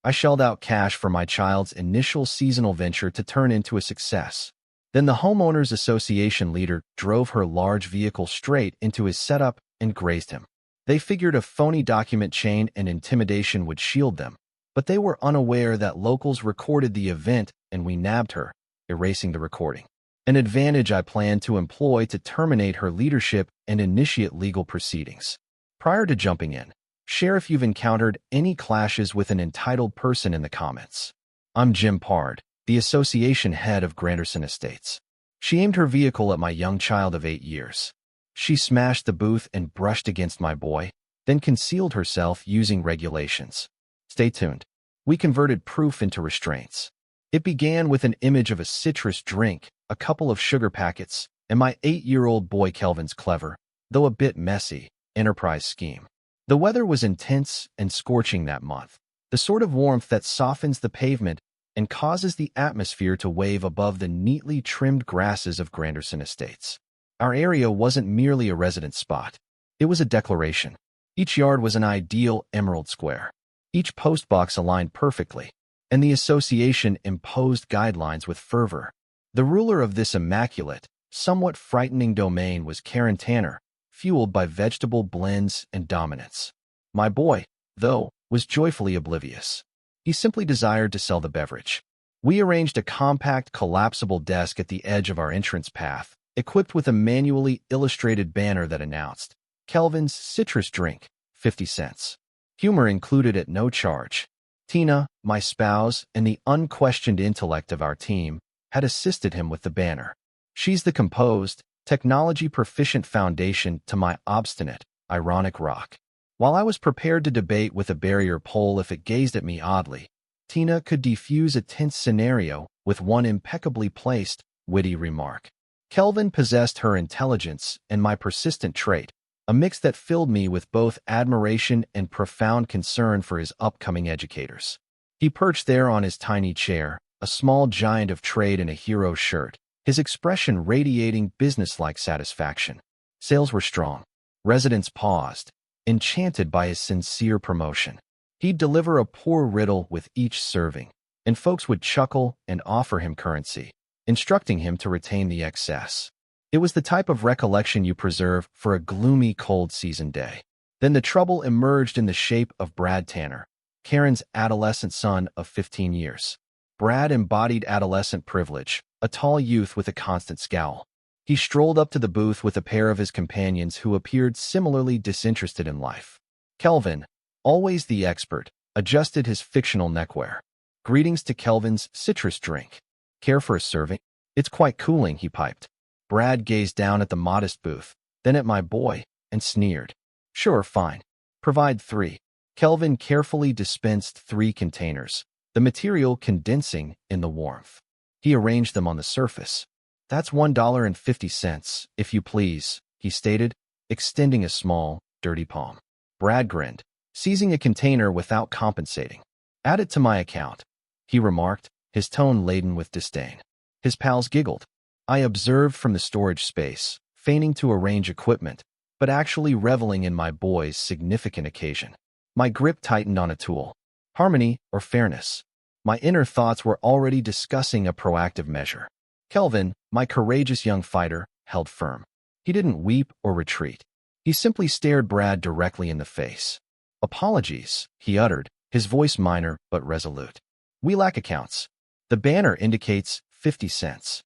I shelled out cash for my child's initial seasonal venture to turn into a success. Then the homeowners association leader drove her large vehicle straight into his setup and grazed him. They figured a phony document chain and intimidation would shield them, but they were unaware that locals recorded the event and we nabbed her, erasing the recording. An advantage I planned to employ to terminate her leadership and initiate legal proceedings. Prior to jumping in, share if you've encountered any clashes with an entitled person in the comments. I'm Jim Pard, the association head of Granderson Estates. She aimed her vehicle at my young child of 8 years. She smashed the booth and brushed against my boy, then concealed herself using regulations. Stay tuned. We converted proof into restraints. It began with an image of a citrus drink, a couple of sugar packets, and my 8-year-old boy Kelvin's clever, though a bit messy, enterprise scheme. The weather was intense and scorching that month, the sort of warmth that softens the pavement and causes the atmosphere to wave above the neatly trimmed grasses of Granderson Estates. Our area wasn't merely a residence spot. It was a declaration. Each yard was an ideal emerald square. Each postbox aligned perfectly, and the association imposed guidelines with fervor. The ruler of this immaculate, somewhat frightening domain was Karen Tanner, fueled by vegetable blends and dominance. My boy, though, was joyfully oblivious. He simply desired to sell the beverage. We arranged a compact, collapsible desk at the edge of our entrance path, equipped with a manually illustrated banner that announced, Kelvin's citrus drink, 50 cents. Humor included at no charge. Tina, my spouse, and the unquestioned intellect of our team had assisted him with the banner. She's the composed, technology-proficient foundation to my obstinate, ironic rock. While I was prepared to debate with a barrier pole if it gazed at me oddly, Tina could defuse a tense scenario with one impeccably placed, witty remark. Kelvin possessed her intelligence and my persistent trait, a mix that filled me with both admiration and profound concern for his upcoming educators. He perched there on his tiny chair, a small giant of trade in a hero shirt, his expression radiating businesslike satisfaction. Sales were strong. Residents paused, enchanted by his sincere promotion. He'd deliver a poor riddle with each serving, and folks would chuckle and offer him currency, instructing him to retain the excess. It was the type of recollection you preserve for a gloomy, cold season day. Then the trouble emerged in the shape of Brad Tanner, Karen's adolescent son of 15 years. Brad embodied adolescent privilege, a tall youth with a constant scowl. He strolled up to the booth with a pair of his companions who appeared similarly disinterested in life. Kelvin, always the expert, adjusted his fictional neckwear. Greetings to Kelvin's citrus drink. Care for a serving? It's quite cooling, he piped. Brad gazed down at the modest booth, then at my boy, and sneered. Sure, fine. Provide 3. Kelvin carefully dispensed 3 containers, the material condensing in the warmth. He arranged them on the surface. That's $1.50, if you please, he stated, extending a small, dirty palm. Brad grinned, seizing a container without compensating. Add it to my account, he remarked, his tone laden with disdain. His pals giggled. I observed from the storage space, feigning to arrange equipment, but actually reveling in my boy's significant occasion. My grip tightened on a tool. Harmony or fairness? My inner thoughts were already discussing a proactive measure. Kelvin, my courageous young fighter, held firm. He didn't weep or retreat. He simply stared Brad directly in the face. Apologies, he uttered, his voice minor but resolute. We lack accounts. The banner indicates 50 cents.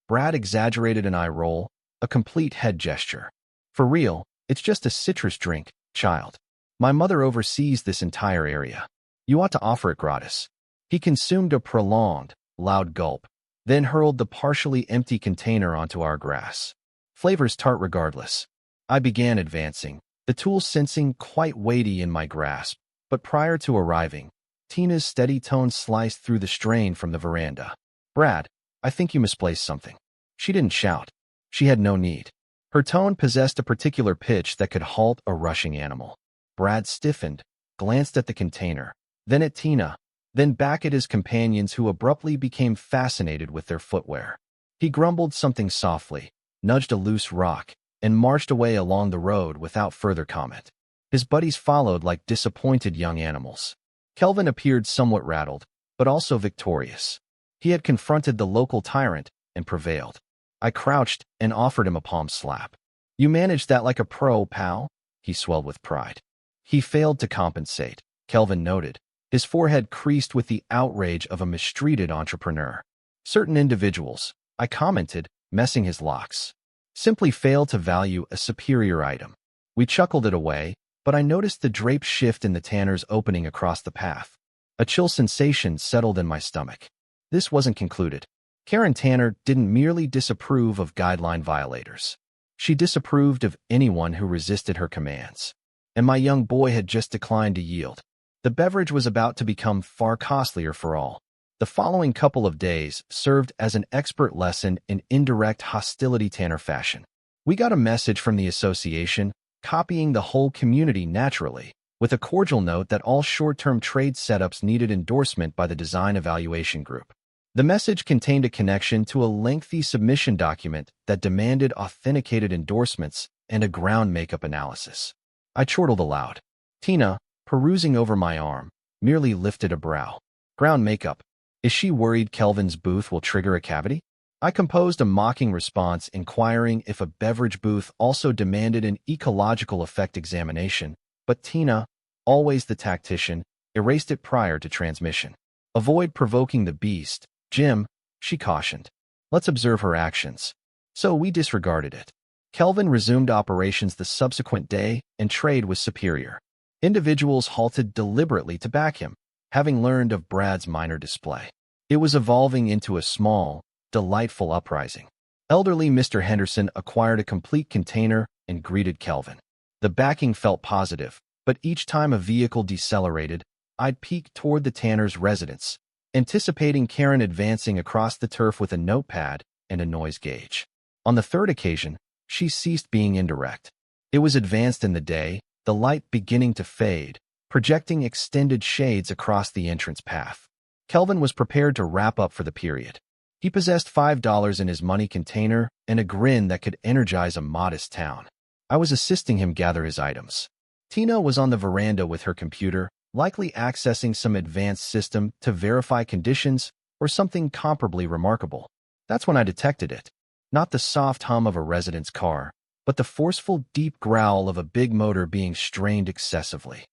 Brad exaggerated an eye roll, a complete head gesture. For real, it's just a citrus drink, child. My mother oversees this entire area. You ought to offer it gratis. He consumed a prolonged, loud gulp, then hurled the partially empty container onto our grass. Flavors tart regardless. I began advancing, the tool sensing quite weighty in my grasp, but prior to arriving, Tina's steady tone sliced through the strain from the veranda. Brad, I think you misplaced something. She didn't shout. She had no need. Her tone possessed a particular pitch that could halt a rushing animal. Brad stiffened, glanced at the container, then at Tina, then back at his companions who abruptly became fascinated with their footwear. He grumbled something softly, nudged a loose rock, and marched away along the road without further comment. His buddies followed like disappointed young animals. Kelvin appeared somewhat rattled, but also victorious. He had confronted the local tyrant and prevailed. I crouched and offered him a palm slap. "You managed that like a pro, pal," he swelled with pride. He failed to compensate, Kelvin noted, his forehead creased with the outrage of a mistreated entrepreneur. "Certain individuals," I commented, messing his locks, "simply fail to value a superior item." We chuckled it away, but I noticed the draped shift in the tanner's opening across the path. A chill sensation settled in my stomach. This wasn't concluded. Karen Tanner didn't merely disapprove of guideline violators. She disapproved of anyone who resisted her commands. And my young boy had just declined to yield. The beverage was about to become far costlier for all. The following couple of days served as an expert lesson in indirect hostility Tanner fashion. We got a message from the association, copying the whole community naturally, with a cordial note that all short-term trade setups needed endorsement by the design evaluation group. The message contained a connection to a lengthy submission document that demanded authenticated endorsements and a ground makeup analysis. I chortled aloud. Tina, perusing over my arm, merely lifted a brow. "Ground makeup. Is she worried Kelvin's booth will trigger a cavity?" I composed a mocking response inquiring if a beverage booth also demanded an ecological effect examination, but Tina, always the tactician, erased it prior to transmission. "Avoid provoking the beast, Jim," she cautioned. "Let's observe her actions." So we disregarded it. Kelvin resumed operations the subsequent day, and trade was superior. Individuals halted deliberately to back him, having learned of Brad's minor display. It was evolving into a small, delightful uprising. Elderly Mr. Henderson acquired a complete container and greeted Kelvin. The backing felt positive, but each time a vehicle decelerated, I'd peek toward the Tanner's residence, anticipating Karen advancing across the turf with a notepad and a noise gauge. On the third occasion, she ceased being indirect. It was advanced in the day, the light beginning to fade, projecting extended shades across the entrance path. Kelvin was prepared to wrap up for the period. He possessed $5 in his money container and a grin that could energize a modest town. I was assisting him gather his items. Tina was on the veranda with her computer, likely accessing some advanced system to verify conditions or something comparably remarkable. That's when I detected it. Not the soft hum of a resident's car, but the forceful, deep growl of a big motor being strained excessively.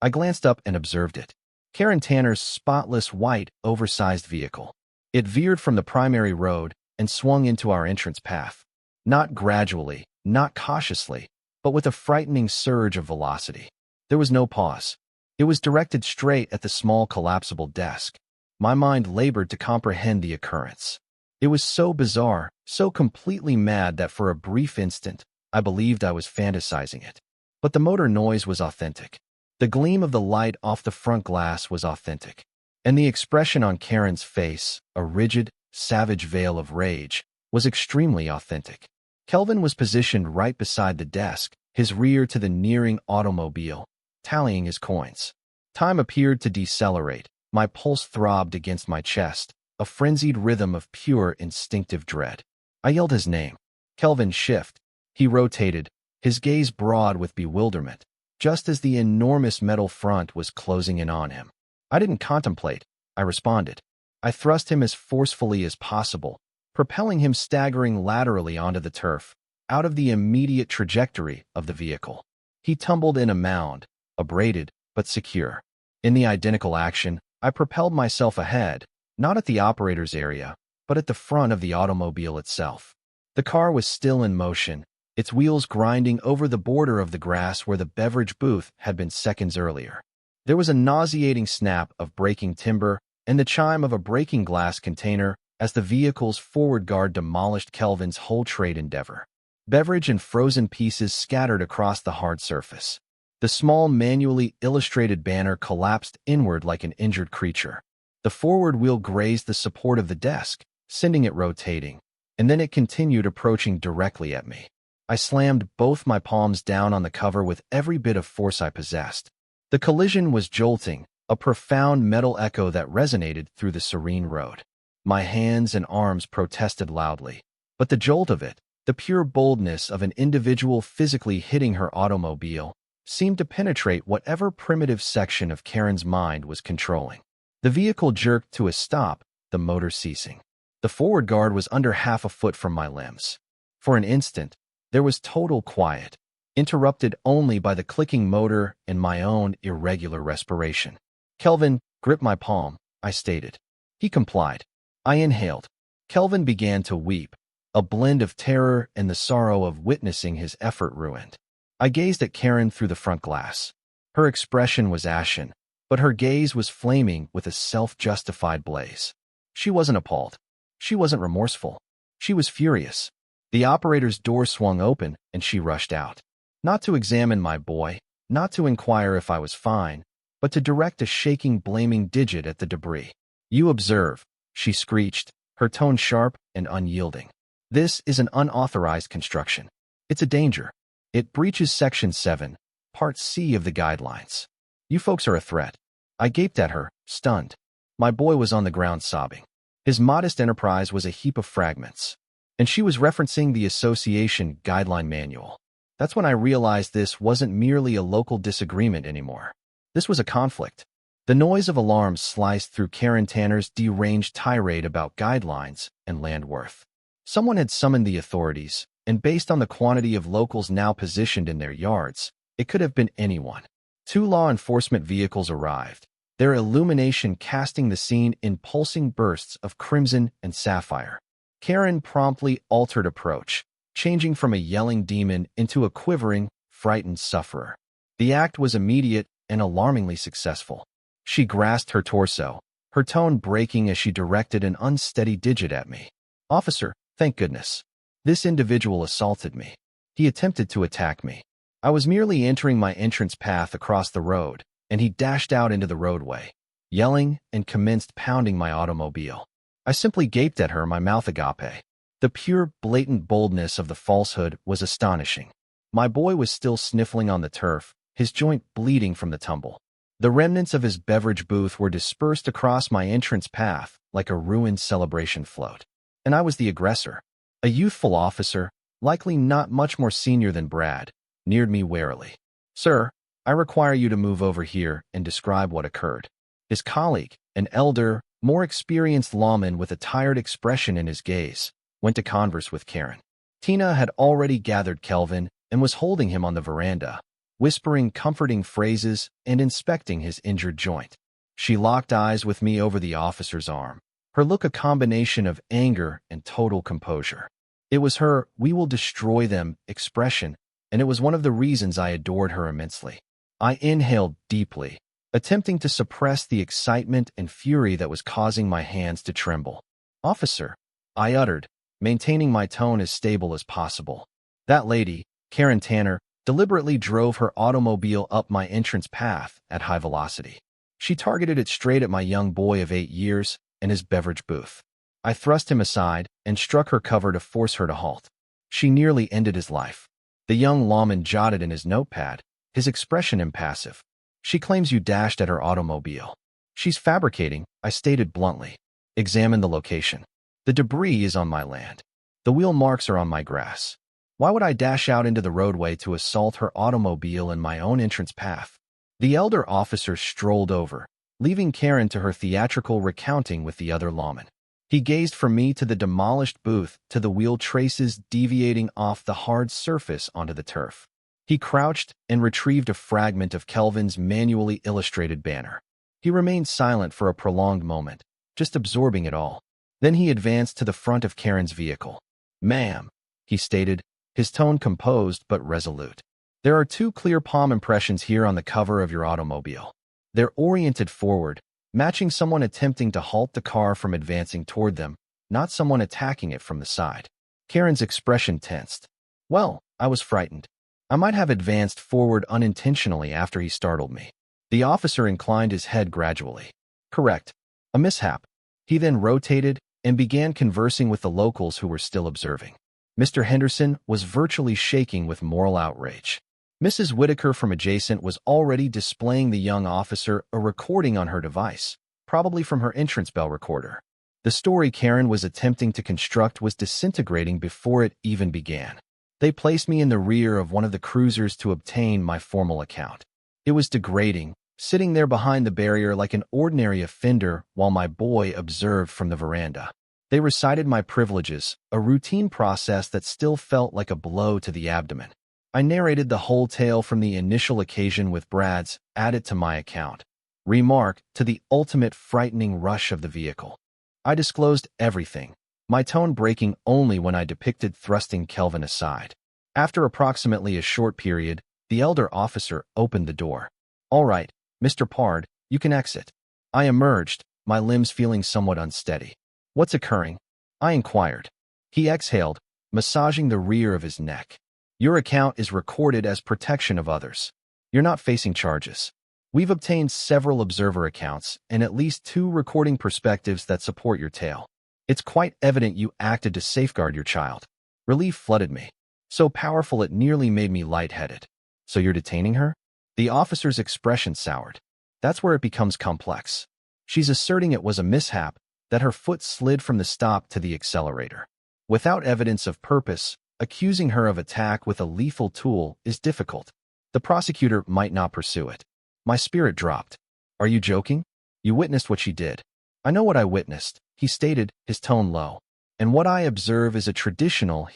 I glanced up and observed it. Karen Tanner's spotless white, oversized vehicle. It veered from the primary road and swung into our entrance path. Not gradually, not cautiously, but with a frightening surge of velocity. There was no pause. It was directed straight at the small collapsible desk. My mind labored to comprehend the occurrence. It was so bizarre, so completely mad that for a brief instant, I believed I was fantasizing it. But the motor noise was authentic. The gleam of the light off the front glass was authentic. And the expression on Karen's face, a rigid, savage veil of rage, was extremely authentic. Kelvin was positioned right beside the desk, his rear to the nearing automobile, tallying his coins. Time appeared to decelerate. My pulse throbbed against my chest, a frenzied rhythm of pure instinctive dread. I yelled his name. Kelvin shift. He rotated, his gaze broad with bewilderment, just as the enormous metal front was closing in on him. I didn't contemplate. I responded. I thrust him as forcefully as possible, propelling him staggering laterally onto the turf, out of the immediate trajectory of the vehicle. He tumbled in a mound, abraded but secure. In the identical action, I propelled myself ahead, not at the operator's area, but at the front of the automobile itself. The car was still in motion, its wheels grinding over the border of the grass where the beverage booth had been seconds earlier. There was a nauseating snap of breaking timber and the chime of a breaking glass container as the vehicle's forward guard demolished Kelvin's whole trade endeavor. Beverage and frozen pieces scattered across the hard surface. The small manually illustrated banner collapsed inward like an injured creature. The forward wheel grazed the support of the desk, sending it rotating, and then it continued approaching directly at me. I slammed both my palms down on the cover with every bit of force I possessed. The collision was jolting, a profound metal echo that resonated through the serene road. My hands and arms protested loudly, but the jolt of it, the pure boldness of an individual physically hitting her automobile, seemed to penetrate whatever primitive section of Karen's mind was controlling. The vehicle jerked to a stop, the motor ceasing. The forward guard was under half a foot from my limbs. For an instant, there was total quiet, interrupted only by the clicking motor and my own irregular respiration. "Kelvin, grip my palm," I stated. He complied. I inhaled. Kelvin began to weep, a blend of terror and the sorrow of witnessing his effort ruined. I gazed at Karen through the front glass. Her expression was ashen, but her gaze was flaming with a self-justified blaze. She wasn't appalled. She wasn't remorseful. She was furious. The operator's door swung open, and she rushed out. Not to examine my boy, not to inquire if I was fine, but to direct a shaking, blaming digit at the debris. "You observe," she screeched, her tone sharp and unyielding. "This is an unauthorized construction. It's a danger. It breaches Section 7, Part C of the guidelines. You folks are a threat." I gaped at her, stunned. My boy was on the ground sobbing. His modest enterprise was a heap of fragments. And she was referencing the association guideline manual. That's when I realized this wasn't merely a local disagreement anymore. This was a conflict. The noise of alarms sliced through Karen Tanner's deranged tirade about guidelines and land worth. Someone had summoned the authorities, and based on the quantity of locals now positioned in their yards, it could have been anyone. 2 law enforcement vehicles arrived, their illumination casting the scene in pulsing bursts of crimson and sapphire. Karen promptly altered approach, changing from a yelling demon into a quivering, frightened sufferer. The act was immediate and alarmingly successful. She grasped her torso, her tone breaking as she directed an unsteady digit at me. "Officer, thank goodness. This individual assaulted me. He attempted to attack me. I was merely entering my entrance path across the road, and he dashed out into the roadway, yelling and commenced pounding my automobile." I simply gaped at her, my mouth agape. The pure, blatant boldness of the falsehood was astonishing. My boy was still sniffling on the turf, his joint bleeding from the tumble. The remnants of his beverage booth were dispersed across my entrance path like a ruined celebration float. And I was the aggressor. A youthful officer, likely not much more senior than Brad, neared me warily. "Sir, I require you to move over here and describe what occurred." His colleague, an elder, more experienced lawman with a tired expression in his gaze, went to converse with Karen. Tina had already gathered Kelvin and was holding him on the veranda, whispering comforting phrases and inspecting his injured joint. She locked eyes with me over the officer's arm, her look a combination of anger and total composure. It was her "we will destroy them" expression, and it was one of the reasons I adored her immensely. I inhaled deeply, attempting to suppress the excitement and fury that was causing my hands to tremble. "Officer," I uttered, maintaining my tone as stable as possible. "That lady, Karen Tanner, deliberately drove her automobile up my entrance path at high velocity. She targeted it straight at my young boy of 8 years and his beverage booth. I thrust him aside and struck her cover to force her to halt. She nearly ended his life." The young lawman jotted in his notepad, his expression impassive. "She claims you dashed at her automobile." "She's fabricating," I stated bluntly. "Examine the location. The debris is on my land. The wheel marks are on my grass. Why would I dash out into the roadway to assault her automobile in my own entrance path?" The elder officer strolled over, leaving Karen to her theatrical recounting with the other lawman. He gazed from me to the demolished booth to the wheel traces deviating off the hard surface onto the turf. He crouched and retrieved a fragment of Kelvin's manually illustrated banner. He remained silent for a prolonged moment, just absorbing it all. Then he advanced to the front of Karen's vehicle. "Ma'am," he stated, his tone composed but resolute. "There are 2 clear palm impressions here on the cover of your automobile. They're oriented forward, matching someone attempting to halt the car from advancing toward them, not someone attacking it from the side." Karen's expression tensed. Well, I was frightened. I might have advanced forward unintentionally after he startled me. The officer inclined his head gradually. "Correct. A mishap." He then rotated and began conversing with the locals who were still observing. Mr. Henderson was virtually shaking with moral outrage. Mrs. Whitaker from adjacent was already displaying the young officer a recording on her device, probably from her entrance bell recorder. The story Karen was attempting to construct was disintegrating before it even began. They placed me in the rear of one of the cruisers to obtain my formal account. It was degrading, sitting there behind the barrier like an ordinary offender while my boy observed from the veranda. They recited my privileges, a routine process that still felt like a blow to the abdomen. I narrated the whole tale from the initial occasion with Brad's added to my account. Remark to the ultimate frightening rush of the vehicle. I disclosed everything, my tone breaking only when I depicted thrusting Kelvin aside. After approximately a short period, the elder officer opened the door. "All right, Mr. Pard, you can exit." I emerged, my limbs feeling somewhat unsteady. "What's occurring?" I inquired. He exhaled, massaging the rear of his neck. "Your account is recorded as protection of others. You're not facing charges. We've obtained several observer accounts and at least 2 recording perspectives that support your tale. It's quite evident you acted to safeguard your child." Relief flooded me, so powerful it nearly made me lightheaded. "So you're detaining her?" The officer's expression soured. "That's where it becomes complex. She's asserting it was a mishap, that her foot slid from the stop to the accelerator. Without evidence of purpose, accusing her of attack with a lethal tool is difficult. The prosecutor might not pursue it." My spirit dropped. "Are you joking? You witnessed what she did." "I know what I witnessed," he stated, his tone low. "And what I observe is a traditional,"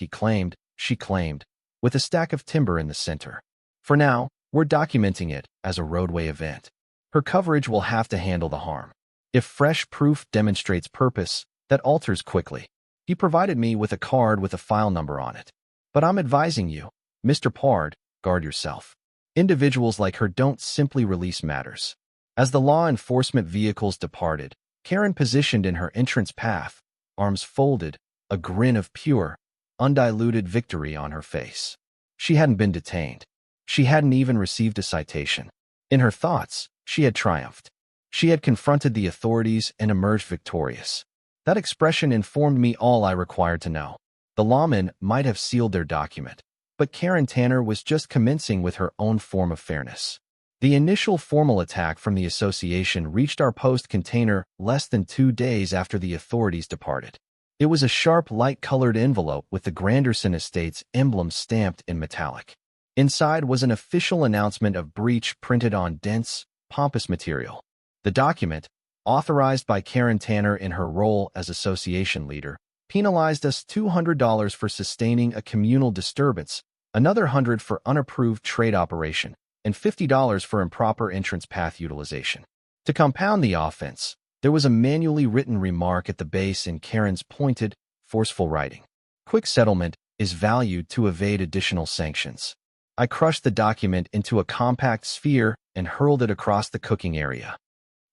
she claimed, with a stack of timber in the center. "For now, we're documenting it as a roadway event. Her coverage will have to handle the harm. If fresh proof demonstrates purpose, that alters quickly." He provided me with a card with a file number on it. "But I'm advising you, Mr. Pard, guard yourself. Individuals like her don't simply release matters." As the law enforcement vehicles departed, Karen positioned in her entrance path, arms folded, a grin of pure, undiluted victory on her face. She hadn't been detained. She hadn't even received a citation. In her thoughts, she had triumphed. She had confronted the authorities and emerged victorious. That expression informed me all I required to know. The lawmen might have sealed their document, but Karen Tanner was just commencing with her own form of fairness. The initial formal attack from the association reached our post container less than 2 days after the authorities departed. It was a sharp, light-colored envelope with the Granderson Estates emblem stamped in metallic. Inside was an official announcement of breach printed on dense, pompous material. The document, authorized by Karen Tanner in her role as association leader, penalized us $200 for sustaining a communal disturbance, another $100 for unapproved trade operation, and $50 for improper entrance path utilization. To compound the offense, there was a manually written remark at the base in Karen's pointed, forceful writing. "Quick settlement is valued to evade additional sanctions." I crushed the document into a compact sphere and hurled it across the cooking area.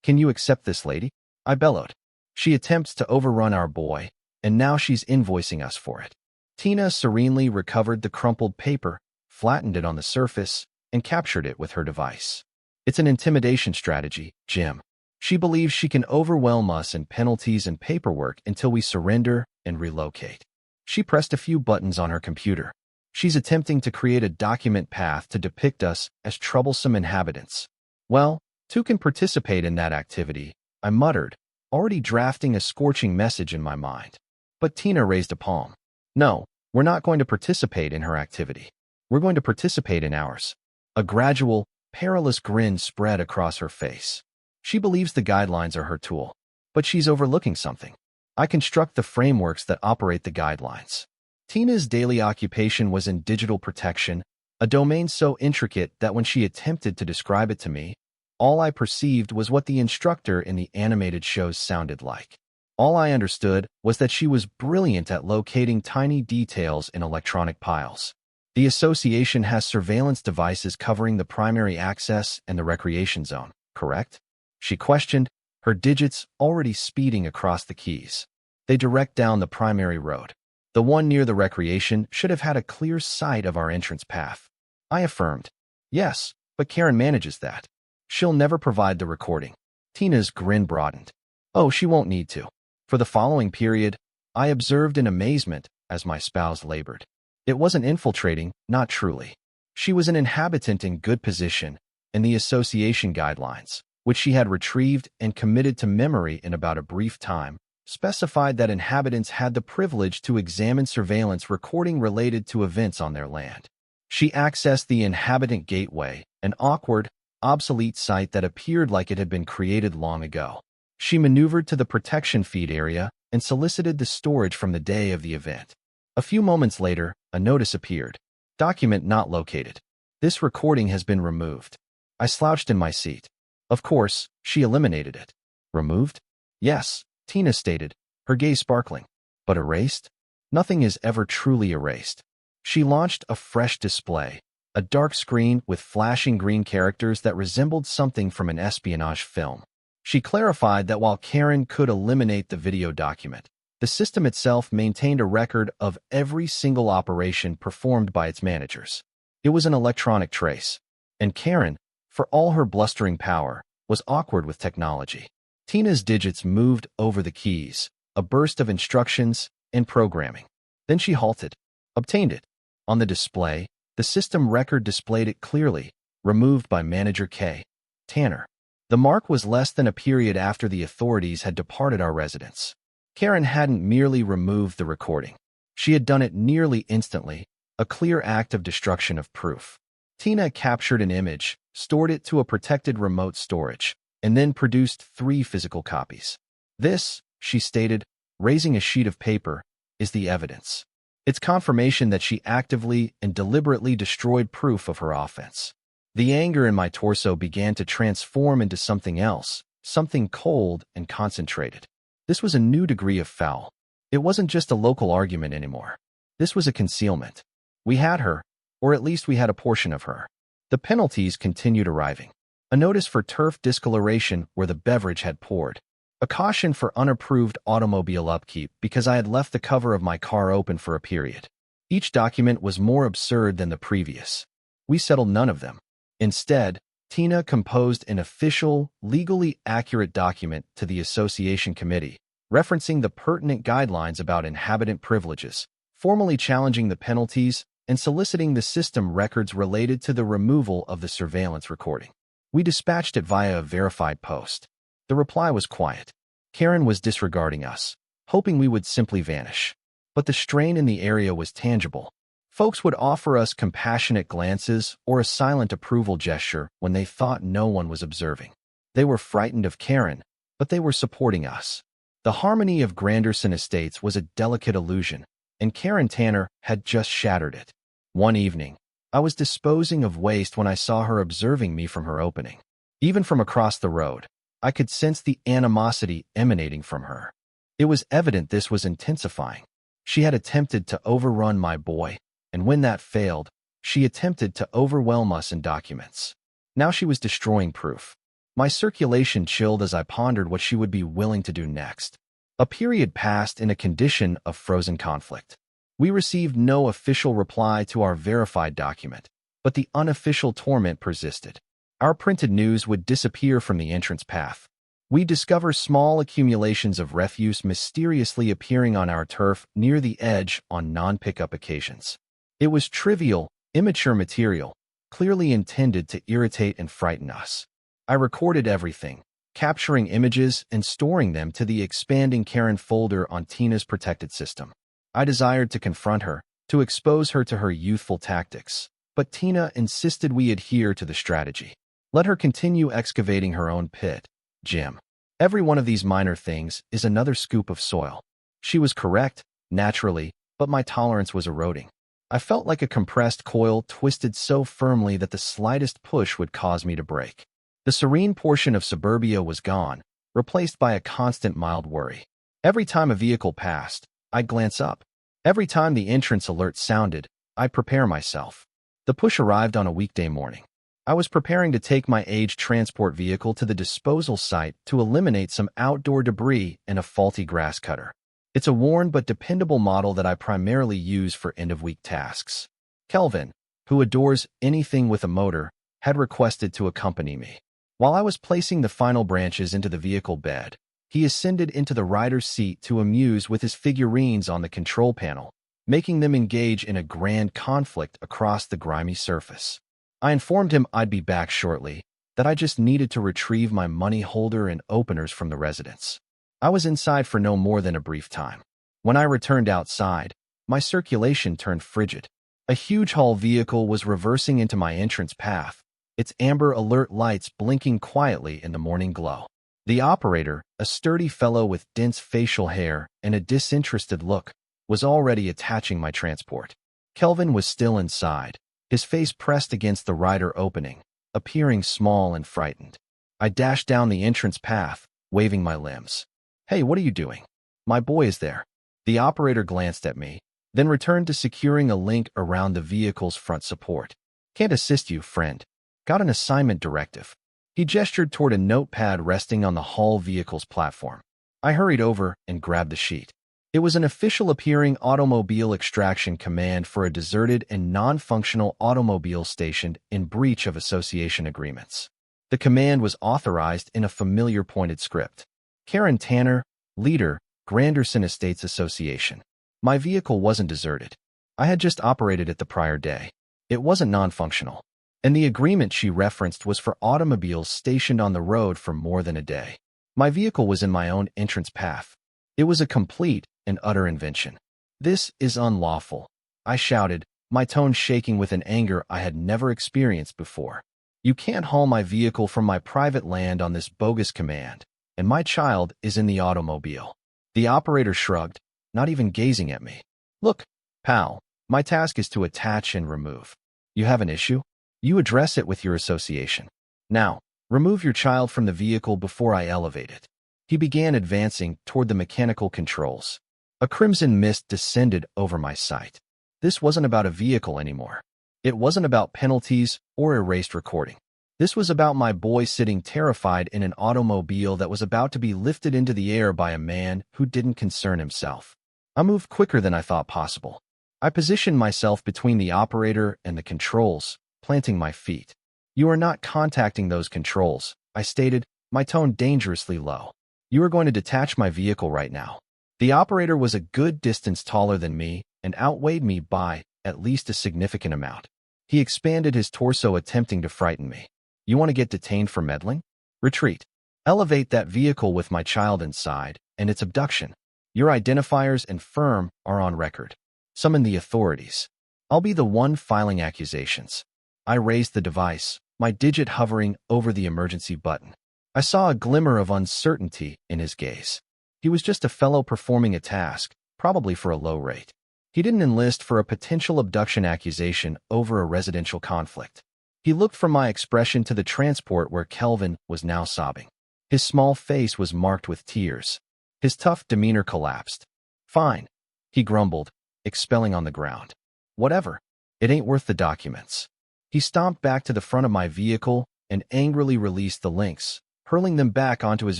"Can you accept this, lady?" I bellowed. "She attempts to overrun our boy, and now she's invoicing us for it." Tina serenely recovered the crumpled paper, flattened it on the surface, and captured it with her device. "It's an intimidation strategy, Jim. She believes she can overwhelm us in penalties and paperwork until we surrender and relocate." She pressed a few buttons on her computer. "She's attempting to create a document path to depict us as troublesome inhabitants." "Well, 2 can participate in that activity," I muttered, already drafting a scorching message in my mind. But Tina raised a palm. "No, we're not going to participate in her activity. We're going to participate in ours." A gradual, perilous grin spread across her face. She believes the guidelines are her tool, but she's overlooking something. I construct the frameworks that operate the guidelines. Tina's daily occupation was in digital protection, a domain so intricate that when she attempted to describe it to me, all I perceived was what the instructor in the animated shows sounded like. All I understood was that she was brilliant at locating tiny details in electronic piles. "The association has surveillance devices covering the primary access and the recreation zone, correct?" she questioned, her digits already speeding across the keys. "They direct down the primary road. The one near the recreation should have had a clear sight of our entrance path." I affirmed. "Yes, but Karen manages that. She'll never provide the recording." Tina's grin broadened. "Oh, she won't need to." For the following period, I observed in amazement as my spouse labored. It wasn't infiltrating, not truly. She was an inhabitant in good position, and the association guidelines, which she had retrieved and committed to memory in about a brief time, specified that inhabitants had the privilege to examine surveillance recording related to events on their land. She accessed the Inhabitant Gateway, an awkward, obsolete site that appeared like it had been created long ago. She maneuvered to the protection feed area and solicited the storage from the day of the event. A few moments later, a notice appeared. Document not located. This recording has been removed. I slouched in my seat. Of course, she eliminated it. Removed? Yes, Tina stated, her gaze sparkling. But erased? Nothing is ever truly erased. She launched a fresh display, a dark screen with flashing green characters that resembled something from an espionage film. She clarified that while Karen could eliminate the video document, the system itself maintained a record of every single operation performed by its managers. It was an electronic trace, and Karen, for all her blustering power, was awkward with technology. Tina's digits moved over the keys, a burst of instructions and programming. Then she halted, obtained it. On the display, the system record displayed it clearly, removed by Manager K. Tanner. The mark was less than a period after the authorities had departed our residence. Karen hadn't merely removed the recording. She had done it nearly instantly, a clear act of destruction of proof. Tina captured an image, stored it to a protected remote storage, and then produced 3 physical copies. This, she stated, raising a sheet of paper, is the evidence. It's confirmation that she actively and deliberately destroyed proof of her offense. The anger in my torso began to transform into something else, something cold and concentrated. This was a new degree of foul. It wasn't just a local argument anymore. This was a concealment. We had her, or at least we had a portion of her. The penalties continued arriving. A notice for turf discoloration where the beverage had poured. A caution for unapproved automobile upkeep because I had left the cover of my car open for a period. Each document was more absurd than the previous. We settled none of them. Instead, Tina composed an official, legally accurate document to the Association Committee, referencing the pertinent guidelines about inhabitant privileges, formally challenging the penalties, and soliciting the system records related to the removal of the surveillance recording. We dispatched it via a verified post. The reply was quiet. Karen was disregarding us, hoping we would simply vanish. But the strain in the area was tangible. Folks would offer us compassionate glances or a silent approval gesture when they thought no one was observing. They were frightened of Karen, but they were supporting us. The harmony of Granderson Estates was a delicate illusion, and Karen Tanner had just shattered it. One evening, I was disposing of waste when I saw her observing me from her opening. Even from across the road, I could sense the animosity emanating from her. It was evident this was intensifying. She had attempted to overrun my boy, and when that failed, she attempted to overwhelm us in documents. Now she was destroying proof. My circulation chilled as I pondered what she would be willing to do next. A period passed in a condition of frozen conflict. We received no official reply to our verified document, but the unofficial torment persisted. Our printed news would disappear from the entrance path. We discover small accumulations of refuse mysteriously appearing on our turf near the edge on non-pickup occasions. It was trivial, immature material, clearly intended to irritate and frighten us. I recorded everything, capturing images and storing them to the expanding Karen folder on Tina's protected system. I desired to confront her, to expose her to her youthful tactics, but Tina insisted we adhere to the strategy. Let her continue excavating her own pit, Jim. Every one of these minor things is another scoop of soil. She was correct, naturally, but my tolerance was eroding. I felt like a compressed coil twisted so firmly that the slightest push would cause me to break. The serene portion of suburbia was gone, replaced by a constant mild worry. Every time a vehicle passed, I'd glance up. Every time the entrance alert sounded, I'd prepare myself. The push arrived on a weekday morning. I was preparing to take my aged transport vehicle to the disposal site to eliminate some outdoor debris and a faulty grass cutter. It's a worn but dependable model that I primarily use for end-of-week tasks. Kelvin, who adores anything with a motor, had requested to accompany me. While I was placing the final branches into the vehicle bed, he ascended into the rider's seat to amuse with his figurines on the control panel, making them engage in a grand conflict across the grimy surface. I informed him I'd be back shortly, that I just needed to retrieve my money holder and openers from the residence. I was inside for no more than a brief time. When I returned outside, my circulation turned frigid. A huge haul vehicle was reversing into my entrance path, its amber alert lights blinking quietly in the morning glow. The operator, a sturdy fellow with dense facial hair and a disinterested look, was already attaching my transport. Kelvin was still inside, his face pressed against the rider opening, appearing small and frightened. I dashed down the entrance path, waving my limbs. "Hey, what are you doing? My boy is there." The operator glanced at me, then returned to securing a link around the vehicle's front support. "Can't assist you, friend. Got an assignment directive." He gestured toward a notepad resting on the haul vehicle's platform. I hurried over and grabbed the sheet. It was an official-appearing automobile extraction command for a deserted and non-functional automobile stationed in breach of association agreements. The command was authorized in a familiar pointed script. Karen Tanner, leader, Granderson Estates Association. My vehicle wasn't deserted. I had just operated it the prior day. It wasn't non-functional. And the agreement she referenced was for automobiles stationed on the road for more than a day. My vehicle was in my own entrance path. It was a complete and utter invention. "This is unlawful," I shouted, my tone shaking with an anger I had never experienced before. "You can't haul my vehicle from my private land on this bogus command, and my child is in the automobile." The operator shrugged, not even gazing at me. "Look, pal, my task is to attach and remove. You have an issue? You address it with your association. Now, remove your child from the vehicle before I elevate it." He began advancing toward the mechanical controls. A crimson mist descended over my sight. This wasn't about a vehicle anymore. It wasn't about penalties or erased recording. This was about my boy sitting terrified in an automobile that was about to be lifted into the air by a man who didn't concern himself. I moved quicker than I thought possible. I positioned myself between the operator and the controls, planting my feet. "You are not contacting those controls," I stated, my tone dangerously low. "You are going to detach my vehicle right now." The operator was a good distance taller than me and outweighed me by at least a significant amount. He expanded his torso, attempting to frighten me. "You want to get detained for meddling? Retreat. Elevate that vehicle with my child inside and its abduction. Your identifiers and firm are on record. Summon the authorities. I'll be the one filing accusations." I raised the device, my digit hovering over the emergency button. I saw a glimmer of uncertainty in his gaze. He was just a fellow performing a task, probably for a low rate. He didn't enlist for a potential abduction accusation over a residential conflict. He looked from my expression to the transport where Kelvin was now sobbing. His small face was marked with tears. His tough demeanor collapsed. "Fine," he grumbled, expelling on the ground. "Whatever. It ain't worth the documents." He stomped back to the front of my vehicle and angrily released the links, hurling them back onto his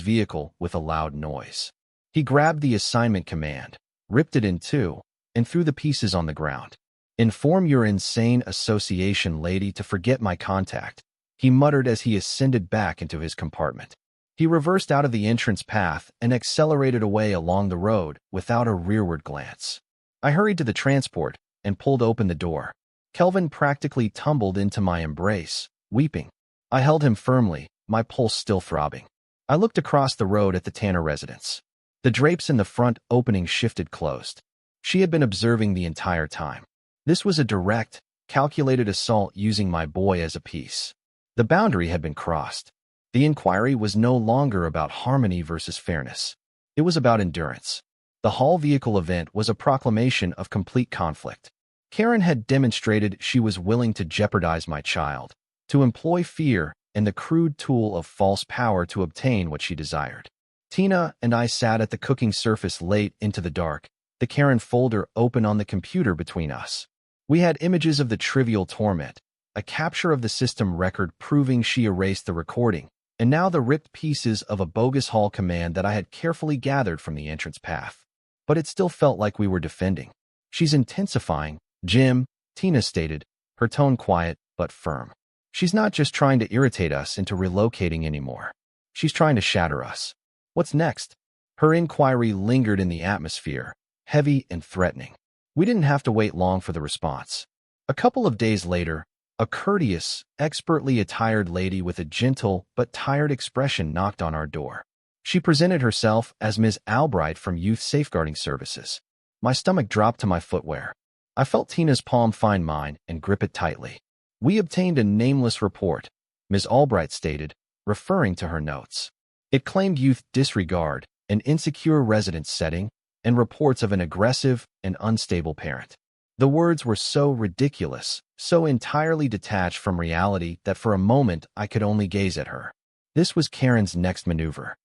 vehicle with a loud noise. He grabbed the assignment command, ripped it in two, and threw the pieces on the ground. "Inform your insane association lady to forget my contact," he muttered as he ascended back into his compartment. He reversed out of the entrance path and accelerated away along the road without a rearward glance. I hurried to the transport and pulled open the door. Kelvin practically tumbled into my embrace, weeping. I held him firmly, my pulse still throbbing. I looked across the road at the Tanner residence. The drapes in the front opening shifted closed. She had been observing the entire time. This was a direct, calculated assault using my boy as a piece. The boundary had been crossed. The inquiry was no longer about harmony versus fairness. It was about endurance. The haul vehicle event was a proclamation of complete conflict. Karen had demonstrated she was willing to jeopardize my child, to employ fear and the crude tool of false power to obtain what she desired. Tina and I sat at the cooking surface late into the dark, the Karen folder open on the computer between us. We had images of the trivial torment, a capture of the system record proving she erased the recording, and now the ripped pieces of a bogus haul command that I had carefully gathered from the entrance path. But it still felt like we were defending. "She's intensifying, Jim," Tina stated, her tone quiet but firm. "She's not just trying to irritate us into relocating anymore. She's trying to shatter us." "What's next?" Her inquiry lingered in the atmosphere, heavy and threatening. We didn't have to wait long for the response. A couple of days later, a courteous, expertly attired lady with a gentle but tired expression knocked on our door. She presented herself as Ms. Albright from Youth Safeguarding Services. My stomach dropped to my footwear. I felt Tina's palm find mine and grip it tightly. We obtained a nameless report, Ms. Albright stated, referring to her notes. It claimed youth disregard, an insecure residence setting, and reports of an aggressive and unstable parent. The words were so ridiculous, so entirely detached from reality that for a moment I could only gaze at her. This was Karen's next maneuver.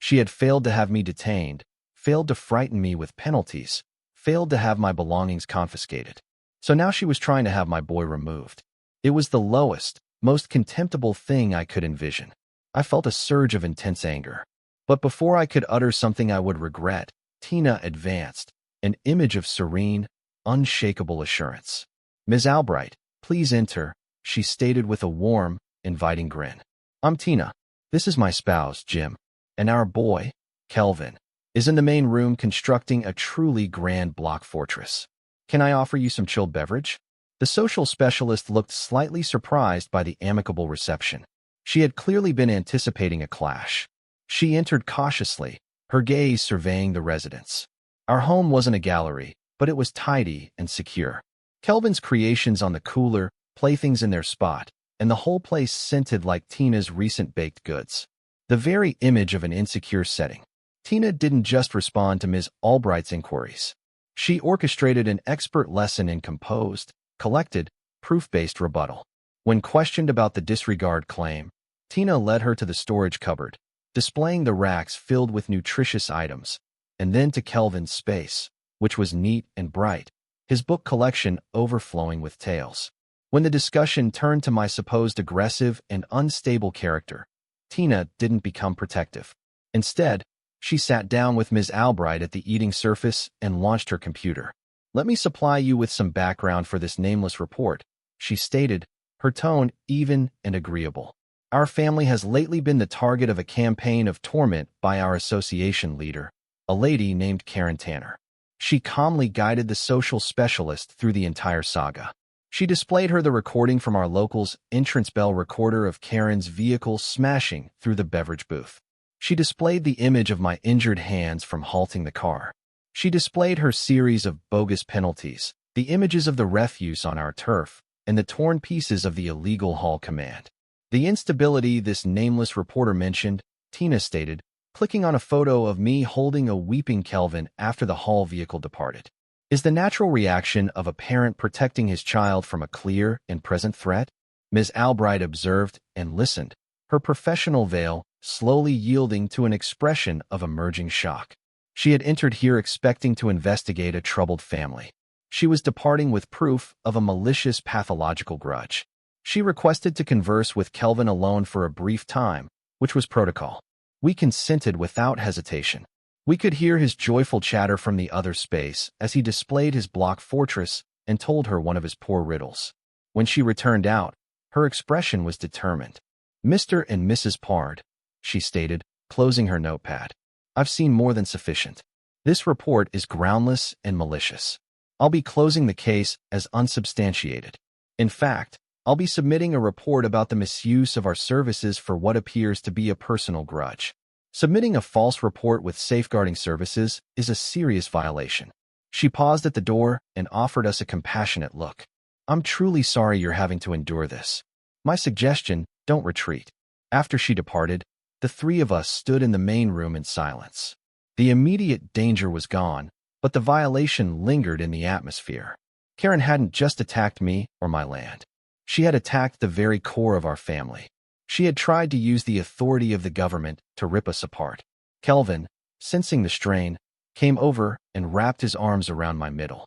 She had failed to have me detained, failed to frighten me with penalties, failed to have my belongings confiscated. So now she was trying to have my boy removed. It was the lowest, most contemptible thing I could envision. I felt a surge of intense anger. But before I could utter something I would regret, Tina advanced, an image of serene, unshakable assurance. Ms. Albright, please enter, she stated with a warm, inviting grin. I'm Tina. This is my spouse, Jim. And our boy, Kelvin, is in the main room constructing a truly grand block fortress. Can I offer you some chilled beverage? The social specialist looked slightly surprised by the amicable reception. She had clearly been anticipating a clash. She entered cautiously, her gaze surveying the residence. Our home wasn't a gallery, but it was tidy and secure. Kelvin's creations on the cooler, playthings in their spot, and the whole place scented like Tina's recent baked goods. The very image of an insecure setting. Tina didn't just respond to Ms. Albright's inquiries. She orchestrated an expert lesson in composed, collected, proof-based rebuttal. When questioned about the disregard claim, Tina led her to the storage cupboard, displaying the racks filled with nutritious items, and then to Kelvin's space, which was neat and bright, his book collection overflowing with tales. When the discussion turned to my supposed aggressive and unstable character, Tina didn't become protective. Instead, she sat down with Ms. Albright at the eating surface and launched her computer. Let me supply you with some background for this nameless report, she stated, her tone even and agreeable. Our family has lately been the target of a campaign of torment by our association leader, a lady named Karen Tanner. She calmly guided the social specialist through the entire saga. She displayed her the recording from our local's entrance bell recorder of Karen's vehicle smashing through the beverage booth. She displayed the image of my injured hands from halting the car. She displayed her series of bogus penalties, the images of the refuse on our turf, and the torn pieces of the illegal hall command. The instability this nameless reporter mentioned, Tina stated, clicking on a photo of me holding a weeping Kelvin after the hall vehicle departed, is the natural reaction of a parent protecting his child from a clear and present threat. Ms. Albright observed and listened, her professional veil slowly yielding to an expression of emerging shock. She had entered here expecting to investigate a troubled family. She was departing with proof of a malicious pathological grudge. She requested to converse with Kelvin alone for a brief time, which was protocol. We consented without hesitation. We could hear his joyful chatter from the other space as he displayed his block fortress and told her one of his poor riddles. When she returned out, her expression was determined. Mr. and Mrs. Pard, she stated, closing her notepad. I've seen more than sufficient. This report is groundless and malicious. I'll be closing the case as unsubstantiated. In fact, I'll be submitting a report about the misuse of our services for what appears to be a personal grudge. Submitting a false report with safeguarding services is a serious violation. She paused at the door and offered us a compassionate look. I'm truly sorry you're having to endure this. My suggestion, don't retreat. After she departed, the three of us stood in the main room in silence. The immediate danger was gone, but the violation lingered in the atmosphere. Karen hadn't just attacked me or my land. She had attacked the very core of our family. She had tried to use the authority of the government to rip us apart. Kelvin, sensing the strain, came over and wrapped his arms around my middle.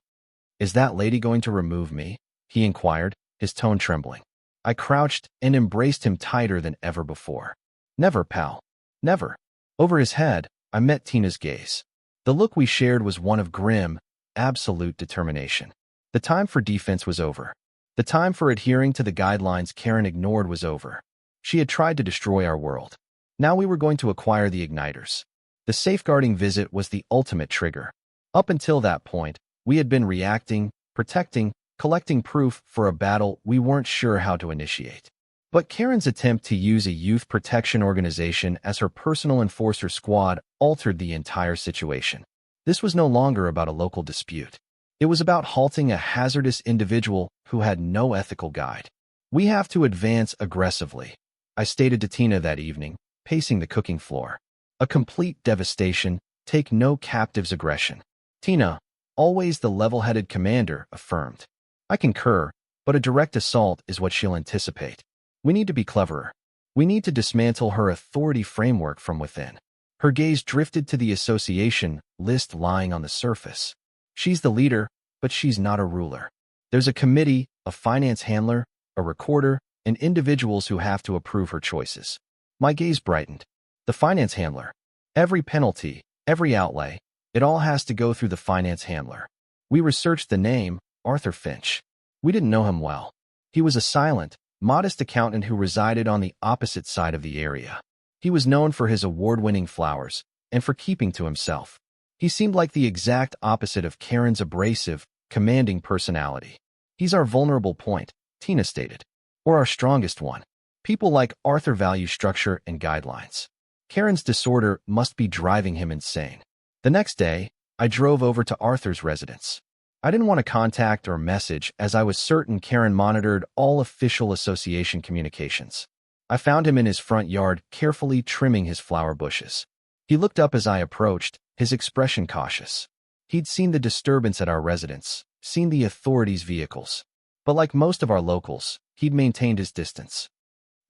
Is that lady going to remove me? He inquired, his tone trembling. I crouched and embraced him tighter than ever before. Never, pal. Never. Over his head, I met Tina's gaze. The look we shared was one of grim, absolute determination. The time for defense was over. The time for adhering to the guidelines Karen ignored was over. She had tried to destroy our world. Now we were going to acquire the igniters. The safeguarding visit was the ultimate trigger. Up until that point, we had been reacting, protecting, collecting proof for a battle we weren't sure how to initiate. But Karen's attempt to use a youth protection organization as her personal enforcer squad altered the entire situation. This was no longer about a local dispute. It was about halting a hazardous individual who had no ethical guide. We have to advance aggressively, I stated to Tina that evening, pacing the cooking floor. A complete devastation, take no captives aggression. Tina, always the level-headed commander, affirmed. I concur, but a direct assault is what she'll anticipate. We need to be cleverer. We need to dismantle her authority framework from within. Her gaze drifted to the association list lying on the surface. She's the leader, but she's not a ruler. There's a committee, a finance handler, a recorder, and individuals who have to approve her choices. My gaze brightened. The finance handler. Every penalty, every outlay, it all has to go through the finance handler. We researched the name, Arthur Finch. We didn't know him well. He was a silent, modest accountant who resided on the opposite side of the area. He was known for his award-winning flowers and for keeping to himself. He seemed like the exact opposite of Karen's abrasive, commanding personality. He's our vulnerable point, Tina stated, or our strongest one. People like Arthur value structure and guidelines. Karen's disorder must be driving him insane. The next day, I drove over to Arthur's residence. I didn't want to contact or message as I was certain Karen monitored all official association communications. I found him in his front yard, carefully trimming his flower bushes. He looked up as I approached, his expression cautious. He'd seen the disturbance at our residence, seen the authorities' vehicles. But like most of our locals, he'd maintained his distance.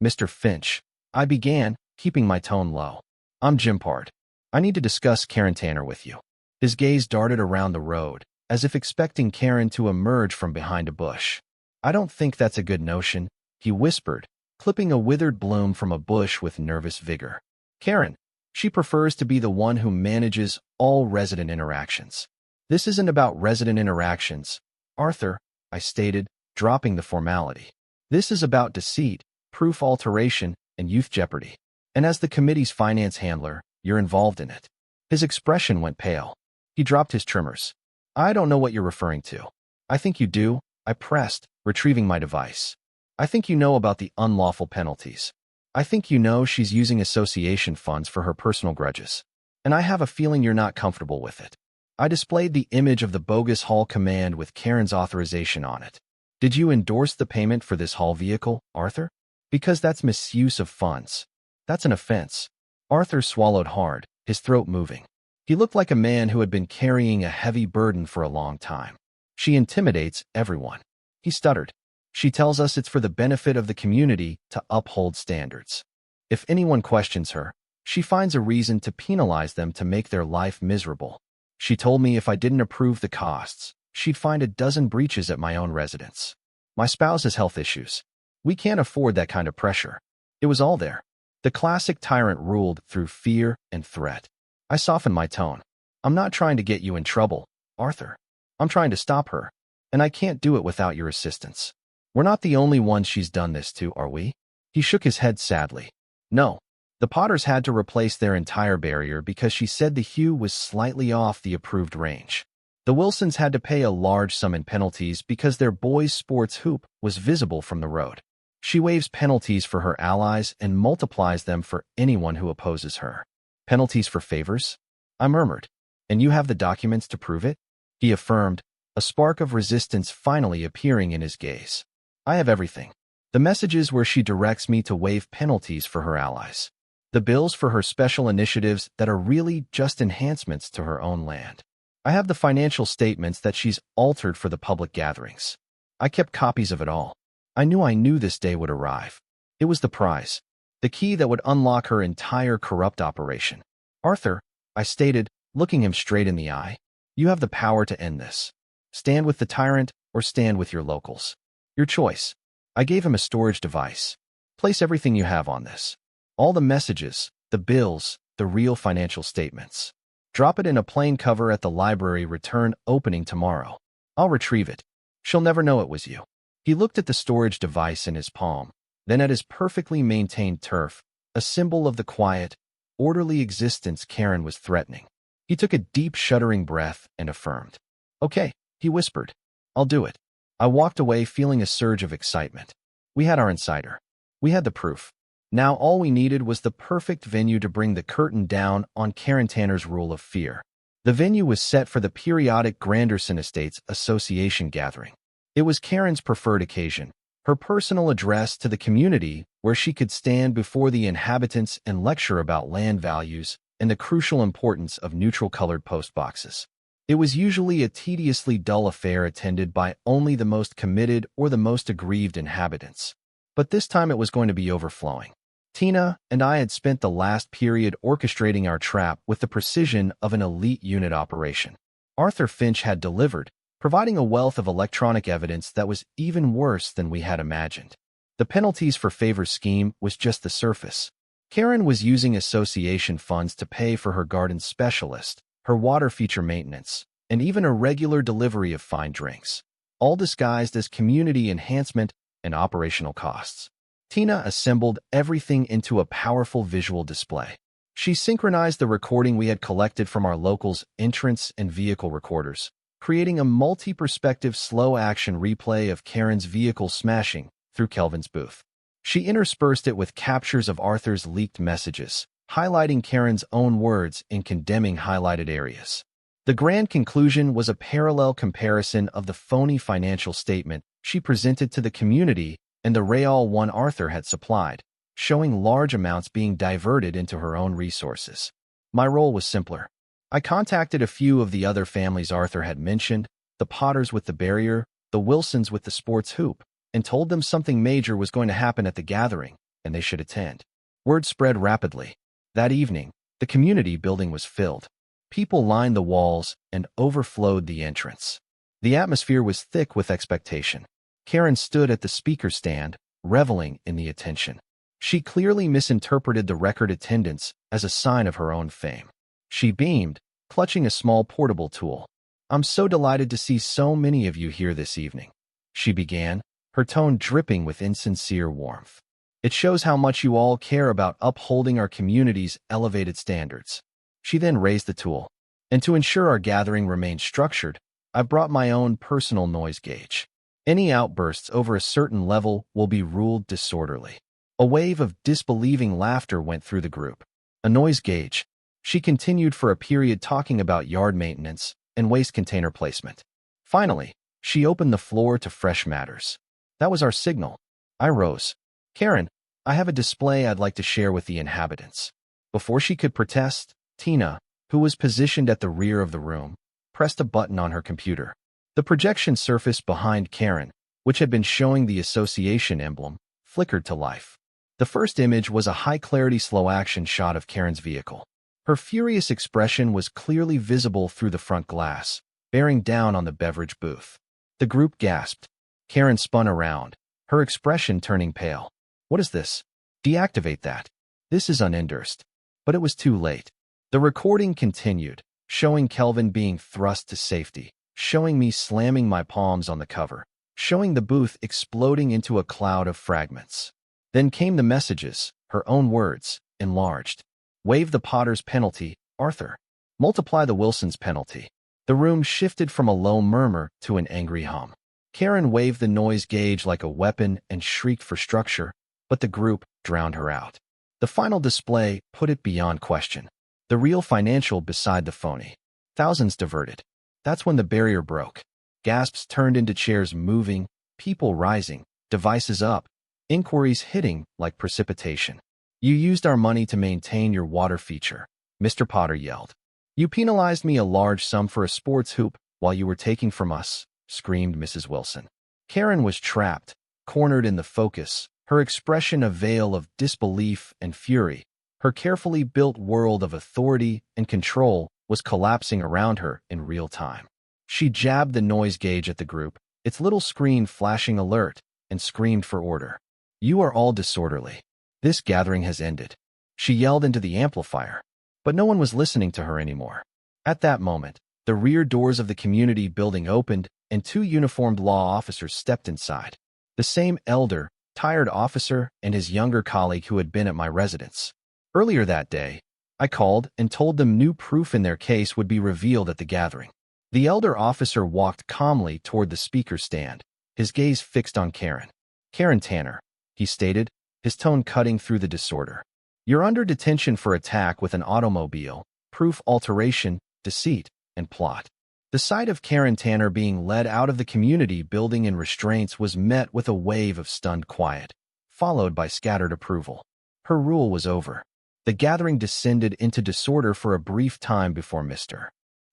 Mr. Finch, I began, keeping my tone low. I'm Jim Part. I need to discuss Karen Tanner with you. His gaze darted around the road, as if expecting Karen to emerge from behind a bush. I don't think that's a good notion, he whispered, clipping a withered bloom from a bush with nervous vigor. Karen, she prefers to be the one who manages all resident interactions. This isn't about resident interactions, Arthur, I stated, dropping the formality. This is about deceit, proof alteration, and youth jeopardy. And as the committee's finance handler, you're involved in it. His expression went pale. He dropped his trimmers. I don't know what you're referring to. I think you do, I pressed, retrieving my device. I think you know about the unlawful penalties. I think you know she's using association funds for her personal grudges. And I have a feeling you're not comfortable with it. I displayed the image of the bogus Hall command with Karen's authorization on it. Did you endorse the payment for this Hall vehicle, Arthur? Because that's misuse of funds. That's an offense. Arthur swallowed hard, his throat moving. He looked like a man who had been carrying a heavy burden for a long time. She intimidates everyone. He stuttered. She tells us it's for the benefit of the community to uphold standards. If anyone questions her, she finds a reason to penalize them to make their life miserable. She told me if I didn't approve the costs, she'd find a dozen breaches at my own residence. My spouse has health issues. We can't afford that kind of pressure. It was all there. The classic tyrant ruled through fear and threat. I softened my tone. I'm not trying to get you in trouble, Arthur. I'm trying to stop her, and I can't do it without your assistance. We're not the only ones she's done this to, are we? He shook his head sadly. No. The Potters had to replace their entire barrier because she said the hue was slightly off the approved range. The Wilsons had to pay a large sum in penalties because their boys' sports hoop was visible from the road. She waives penalties for her allies and multiplies them for anyone who opposes her. Penalties for favors? I murmured. And you have the documents to prove it? He affirmed, a spark of resistance finally appearing in his gaze. I have everything. The messages where she directs me to waive penalties for her allies. The bills for her special initiatives that are really just enhancements to her own land. I have the financial statements that she's altered for the public gatherings. I kept copies of it all. I knew this day would arrive. It was the prize. The key that would unlock her entire corrupt operation. Arthur, I stated, looking him straight in the eye, you have the power to end this. Stand with the tyrant or stand with your locals. Your choice. I gave him a storage device. Place everything you have on this. All the messages, the bills, the real financial statements. Drop it in a plain cover at the library return opening tomorrow. I'll retrieve it. She'll never know it was you. He looked at the storage device in his palm, then at his perfectly maintained turf, a symbol of the quiet, orderly existence Karen was threatening. He took a deep, shuddering breath and affirmed. Okay, he whispered. I'll do it. I walked away feeling a surge of excitement. We had our insider. We had the proof. Now all we needed was the perfect venue to bring the curtain down on Karen Tanner's rule of fear. The venue was set for the periodic Granderson Estates Association gathering. It was Karen's preferred occasion, her personal address to the community where she could stand before the inhabitants and lecture about land values and the crucial importance of neutral-colored postboxes. It was usually a tediously dull affair attended by only the most committed or the most aggrieved inhabitants. But this time it was going to be overflowing. Tina and I had spent the last period orchestrating our trap with the precision of an elite unit operation. Arthur Finch had delivered, providing a wealth of electronic evidence that was even worse than we had imagined. The penalties for favor scheme was just the surface. Karen was using association funds to pay for her garden specialist, her water feature maintenance, and even a regular delivery of fine drinks, all disguised as community enhancement and operational costs. Tina assembled everything into a powerful visual display. She synchronized the recording we had collected from our locals' entrance and vehicle recorders, creating a multi-perspective slow-action replay of Karen's vehicle smashing through Kelvin's booth. She interspersed it with captures of Arthur's leaked messages, highlighting Karen's own words in condemning highlighted areas. The grand conclusion was a parallel comparison of the phony financial statement she presented to the community and the real one Arthur had supplied, showing large amounts being diverted into her own resources. My role was simpler. I contacted a few of the other families Arthur had mentioned, the Potters with the barrier, the Wilsons with the sports hoop, and told them something major was going to happen at the gathering, and they should attend. Word spread rapidly. That evening, the community building was filled. People lined the walls and overflowed the entrance. The atmosphere was thick with expectation. Karen stood at the speaker stand, reveling in the attention. She clearly misinterpreted the record attendance as a sign of her own fame. She beamed, clutching a small portable tool. "I'm so delighted to see so many of you here this evening," she began, her tone dripping with insincere warmth. "It shows how much you all care about upholding our community's elevated standards." She then raised the tool. "And to ensure our gathering remains structured, I brought my own personal noise gauge. Any outbursts over a certain level will be ruled disorderly." A wave of disbelieving laughter went through the group. A noise gauge. She continued for a period talking about yard maintenance and waste container placement. Finally, she opened the floor to fresh matters. That was our signal. I rose. "Karen, I have a display I'd like to share with the inhabitants." Before she could protest, Tina, who was positioned at the rear of the room, pressed a button on her computer. The projection surface behind Karen, which had been showing the association emblem, flickered to life. The first image was a high-clarity slow-action shot of Karen's vehicle. Her furious expression was clearly visible through the front glass, bearing down on the beverage booth. The group gasped. Karen spun around, her expression turning pale. "What is this? Deactivate that. This is unendorsed." But it was too late. The recording continued, showing Kelvin being thrust to safety, showing me slamming my palms on the cover, showing the booth exploding into a cloud of fragments. Then came the messages, her own words, enlarged. "Waive the Potter's penalty, Arthur. Multiply the Wilson's penalty." The room shifted from a low murmur to an angry hum. Karen waved the noise gauge like a weapon and shrieked for structure, but the group drowned her out. The final display put it beyond question. The real financial beside the phony. Thousands diverted. That's when the barrier broke. Gasps turned into chairs moving, people rising, devices up, inquiries hitting like precipitation. "You used our money to maintain your water feature," Mr. Potter yelled. "You penalized me a large sum for a sports hoop while you were taking from us," screamed Mrs. Wilson. Karen was trapped, cornered in the focus, her expression a veil of disbelief and fury. Her carefully built world of authority and control was collapsing around her in real time. She jabbed the noise gauge at the group, its little screen flashing alert, and screamed for order. "You are all disorderly. This gathering has ended." She yelled into the amplifier, but no one was listening to her anymore. At that moment, the rear doors of the community building opened and two uniformed law officers stepped inside. The same elder, tired officer and his younger colleague who had been at my residence. Earlier that day, I called and told them new proof in their case would be revealed at the gathering. The elder officer walked calmly toward the speaker stand, his gaze fixed on Karen. "Karen Tanner," he stated, his tone cutting through the disorder. "You're under detention for attack with an automobile, proof alteration, deceit, and plot." The sight of Karen Tanner being led out of the community building in restraints was met with a wave of stunned quiet, followed by scattered approval. Her rule was over. The gathering descended into disorder for a brief time before Mr.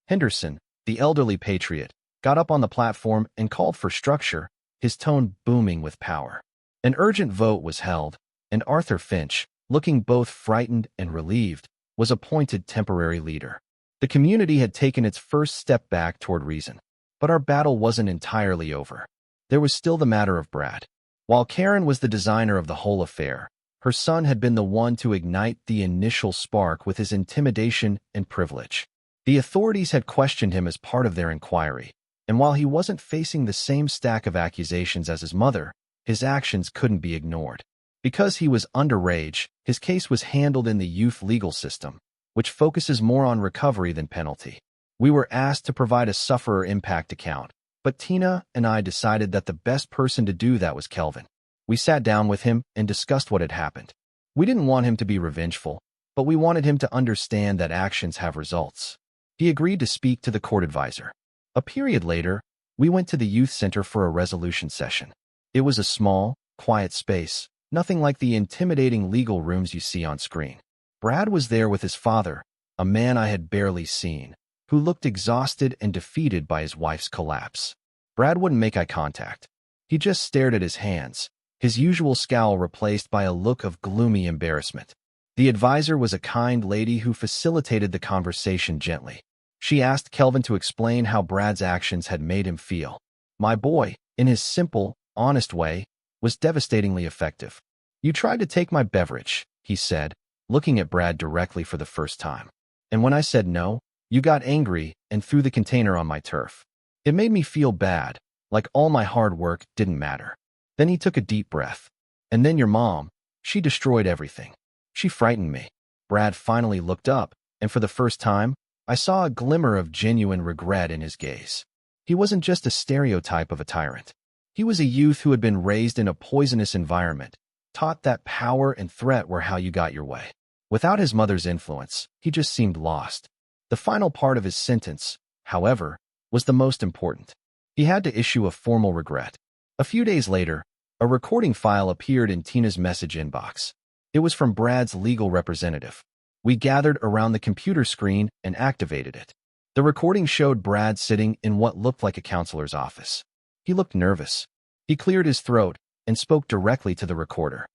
Henderson, the elderly patriot, got up on the platform and called for structure, his tone booming with power. An urgent vote was held, and Arthur Finch, looking both frightened and relieved, was appointed temporary leader. The community had taken its first step back toward reason. But our battle wasn't entirely over. There was still the matter of Brad. While Karen was the designer of the whole affair, her son had been the one to ignite the initial spark with his intimidation and privilege. The authorities had questioned him as part of their inquiry, and while he wasn't facing the same stack of accusations as his mother, his actions couldn't be ignored. Because he was underage, his case was handled in the youth legal system, which focuses more on recovery than penalty. We were asked to provide a sufferer impact account, but Tina and I decided that the best person to do that was Kelvin. We sat down with him and discussed what had happened. We didn't want him to be revengeful, but we wanted him to understand that actions have results. He agreed to speak to the court advisor. A period later, we went to the youth center for a resolution session. It was a small, quiet space, nothing like the intimidating legal rooms you see on screen. Brad was there with his father, a man I had barely seen, who looked exhausted and defeated by his wife's collapse. Brad wouldn't make eye contact. He just stared at his hands, his usual scowl replaced by a look of gloomy embarrassment. The advisor was a kind lady who facilitated the conversation gently. She asked Kelvin to explain how Brad's actions had made him feel. My boy, in his simple, honest way, was devastatingly effective. "You tried to take my beverage," he said, looking at Brad directly for the first time. "And when I said no, you got angry and threw the container on my turf. It made me feel bad, like all my hard work didn't matter." Then he took a deep breath. "And then your mom, she destroyed everything. She frightened me." Brad finally looked up, and for the first time, I saw a glimmer of genuine regret in his gaze. He wasn't just a stereotype of a tyrant. He was a youth who had been raised in a poisonous environment, taught that power and threat were how you got your way. Without his mother's influence, he just seemed lost. The final part of his sentence, however, was the most important. He had to issue a formal regret. A few days later, a recording file appeared in Tina's message inbox. It was from Brad's legal representative. We gathered around the computer screen and activated it. The recording showed Brad sitting in what looked like a counselor's office. He looked nervous. He cleared his throat and spoke directly to the recorder.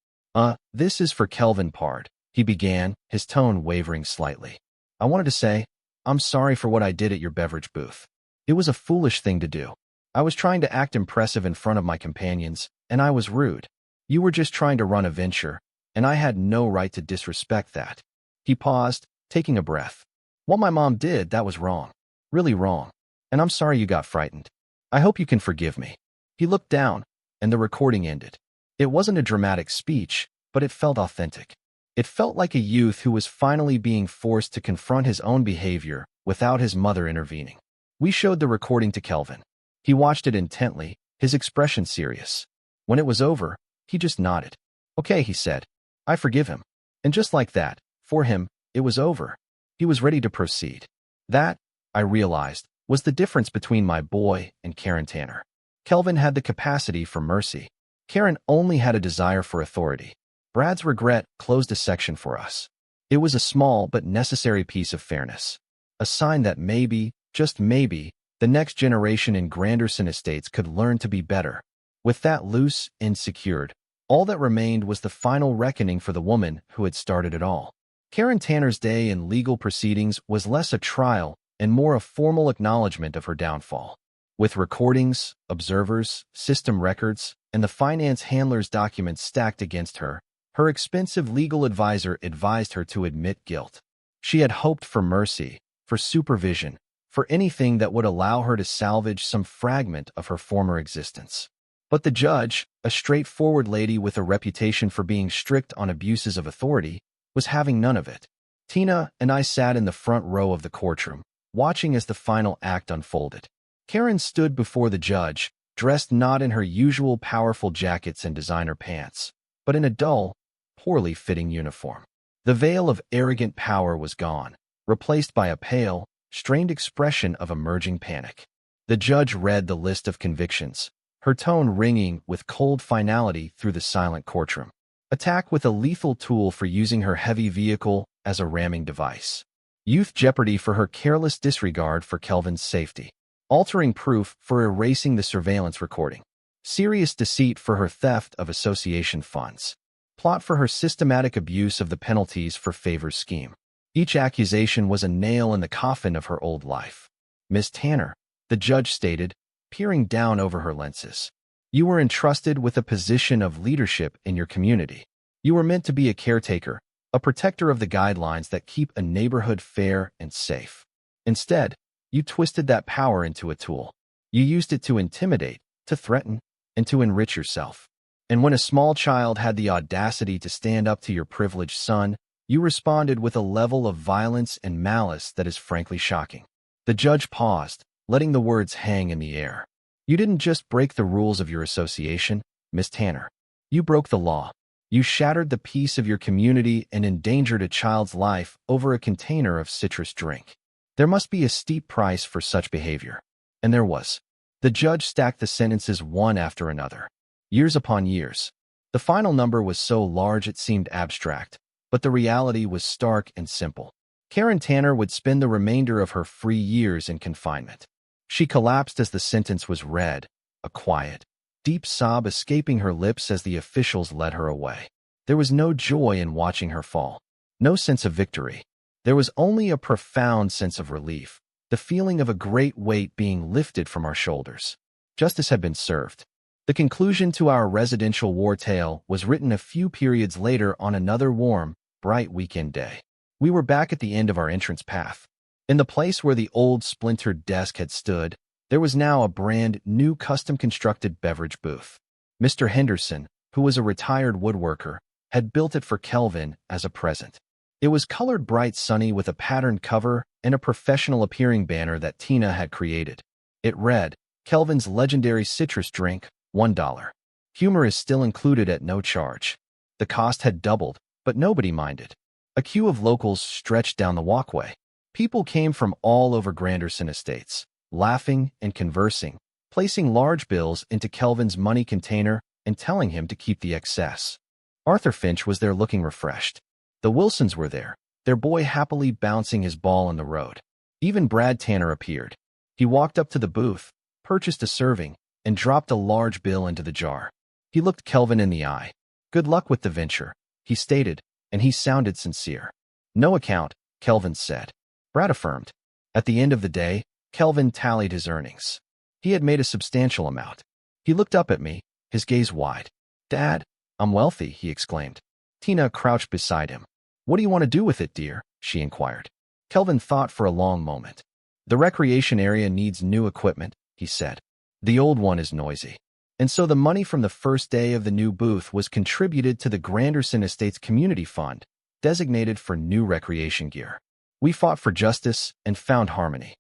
This is for Kelvin Pard," he began, his tone wavering slightly. "I wanted to say, I'm sorry for what I did at your beverage booth. It was a foolish thing to do. I was trying to act impressive in front of my companions, and I was rude. You were just trying to run a venture, and I had no right to disrespect that." He paused, taking a breath. "What my mom did, that was wrong. Really wrong. And I'm sorry you got frightened. I hope you can forgive me." He looked down, and the recording ended. It wasn't a dramatic speech, but it felt authentic. It felt like a youth who was finally being forced to confront his own behavior without his mother intervening. We showed the recording to Kelvin. He watched it intently, his expression serious. When it was over, he just nodded. "Okay," he said. "I forgive him." And just like that, for him, it was over. He was ready to proceed. That, I realized, was the difference between my boy and Karen Tanner. Kelvin had the capacity for mercy. Karen only had a desire for authority. Brad's regret closed a section for us. It was a small but necessary piece of fairness. A sign that maybe, just maybe, the next generation in Granderson Estates could learn to be better. With that loose and secured, all that remained was the final reckoning for the woman who had started it all. Karen Tanner's day in legal proceedings was less a trial and more a formal acknowledgement of her downfall. With recordings, observers, system records, and the finance handler's documents stacked against her, her expensive legal advisor advised her to admit guilt. She had hoped for mercy, for supervision, for anything that would allow her to salvage some fragment of her former existence. But the judge, a straightforward lady with a reputation for being strict on abuses of authority, was having none of it. Tina and I sat in the front row of the courtroom, watching as the final act unfolded. Karen stood before the judge, dressed not in her usual powerful jackets and designer pants, but in a dull, poorly fitting uniform. The veil of arrogant power was gone, replaced by a pale, strained expression of emerging panic. The judge read the list of convictions, her tone ringing with cold finality through the silent courtroom. Attack with a lethal tool for using her heavy vehicle as a ramming device. Youth jeopardy for her careless disregard for Kelvin's safety. Altering proof for erasing the surveillance recording. Serious deceit for her theft of association funds. Plot for her systematic abuse of the penalties for favors scheme. Each accusation was a nail in the coffin of her old life. Miss Tanner, the judge stated, peering down over her lenses. You were entrusted with a position of leadership in your community. You were meant to be a caretaker, a protector of the guidelines that keep a neighborhood fair and safe. Instead, you twisted that power into a tool. You used it to intimidate, to threaten, and to enrich yourself. And when a small child had the audacity to stand up to your privileged son, you responded with a level of violence and malice that is frankly shocking. The judge paused, letting the words hang in the air. You didn't just break the rules of your association, Miss Tanner. You broke the law. You shattered the peace of your community and endangered a child's life over a container of citrus drink. There must be a steep price for such behavior. And there was. The judge stacked the sentences one after another. Years upon years. The final number was so large it seemed abstract, but the reality was stark and simple. Karen Tanner would spend the remainder of her free years in confinement. She collapsed as the sentence was read, a quiet, deep sob escaping her lips as the officials led her away. There was no joy in watching her fall, no sense of victory. There was only a profound sense of relief, the feeling of a great weight being lifted from our shoulders. Justice had been served. The conclusion to our residential war tale was written a few periods later on another warm, bright weekend day. We were back at the end of our entrance path. In the place where the old splintered desk had stood, there was now a brand new custom-constructed beverage booth. Mr. Henderson, who was a retired woodworker, had built it for Kelvin as a present. It was colored bright sunny with a patterned cover and a professional-appearing banner that Tina had created. It read, Kelvin's legendary citrus drink, $1. Humor is still included at no charge. The cost had doubled, but nobody minded. A queue of locals stretched down the walkway. People came from all over Granderson Estates, laughing and conversing, placing large bills into Kelvin's money container and telling him to keep the excess. Arthur Finch was there looking refreshed. The Wilsons were there, their boy happily bouncing his ball in the road. Even Brad Tanner appeared. He walked up to the booth, purchased a serving, and dropped a large bill into the jar. He looked Kelvin in the eye. Good luck with the venture, he stated, and he sounded sincere. No account, Kelvin said. Brad affirmed. At the end of the day, Kelvin tallied his earnings. He had made a substantial amount. He looked up at me, his gaze wide. Dad, I'm wealthy, he exclaimed. Tina crouched beside him. What do you want to do with it, dear? She inquired. Kelvin thought for a long moment. The recreation area needs new equipment, he said. The old one is noisy. And so the money from the first day of the new booth was contributed to the Granderson Estates Community Fund, designated for new recreation gear. We fought for justice and found harmony.